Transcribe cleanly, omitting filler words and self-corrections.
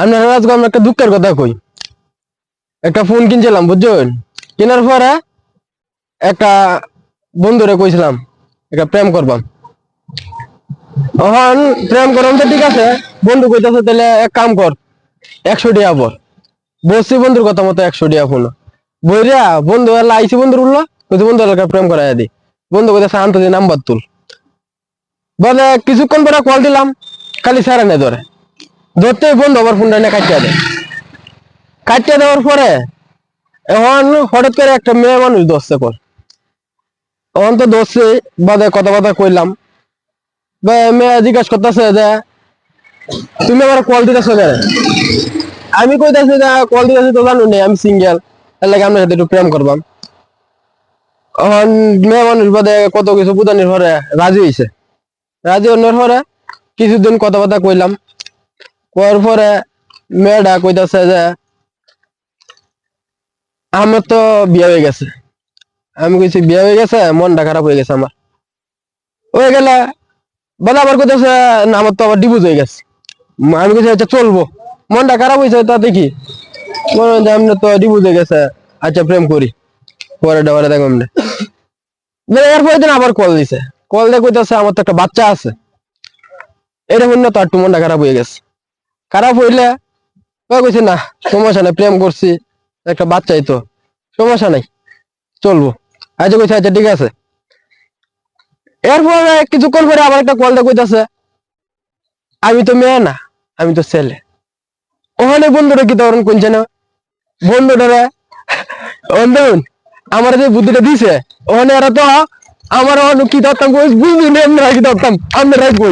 আপনারা আজকে আমরা একটা দুঃখের কথা কই। একটা ফোন কিনছিলাম বুঝছেন, কেনার পরে একটা বন্ধুরে কইছিলাম একটা প্রেম করবাম। এখন প্রেম করবাম তো ঠিক আছে, বন্ধু কইতাছে তাহলে এক কাম কর, 100 টাকা পর। বলছি বন্ধুর কথা মতো 100 টাকা ফোন বইরা বন্ধু এলা আইসি, বন্ধুর উঠলো কইছে বন্ধু এলাকা প্রেম করাই দি। বন্ধু কইতাছে আনতো যে নাম্বার তুল। বলে কিছুক্ষণ পরে কল দিলাম, খালি সারা নেই ধরে। ধরতেই বন্ধু আবার ফোনটা নিয়ে কাটিয়ে দেওয়ার পরে এখন হঠাৎ করে একটা মেয়ে মানুষ দোষে পর। এখন তো দোষে বাদে কথা কথা কইলাম, মেয়ে জিজ্ঞাসা করতেছে যে তুমি আমার কল দিতেছো কেন। আমি কইতাছি যে কল দিতেছি তো জানো নি আমি সিঙ্গেল, এর লাগে আপনার সাথে একটু প্রেম করবাম। এখন মেয়ে মানুষ বাদে কত কিছু বুঝানির পরে রাজি হয়েছে। রাজি হওয়ার পরে কিছুদিন কথাবার্তা কইলাম, করার পরে মেয়েটা কইতাছে যে আমার তো বিয়ে হয়ে গেছে। আমি কইছি বিয়ে হয়ে গেছে, মনটা খারাপ হয়ে গেছে আমার। হয়ে গেলে বলে আবার কইতাছে না আমার তো আবার ডিভোর্স হয়ে গেছে। আমি কইছি আচ্ছা চলবো, মনটা খারাপ হয়েছে তাতে কি, মনে হয় যে আমরা তো ডিভোর্স হয়ে গেছে, আচ্ছা প্রেম করি, পরে ডাবারে দেখো আমরা। এরপরে দিন আবার কল দিছে, কল দিয়ে কইতাছে আমার তো একটা বাচ্চা আছে। এটা শুনে তো একটু মনটা খারাপ হয়ে গেছে। খারাপ হইলে কইছে না সমস্যা নাই, প্রেম করছি একটা বাচ্চাই তো, সমস্যা নাই, চলবো। আচ্ছা কইছে আচ্ছা ঠিক আছে। এরপরে কিছুক্ষণ পরে আবার একটা কল দিয়ে কইতাছে আমি তো মেয়ে না, আমি তো ছেলে। ওখানে বন্ধুরা কি ধরুন কোনছে না, বন্ধুটারে বন্ধুন আমার যে বুদ্ধিটা দিছে, ওখানে এরা তো আমার কি ধরতাম বুঝবি, কি ধরতাম আমরা রাখবো।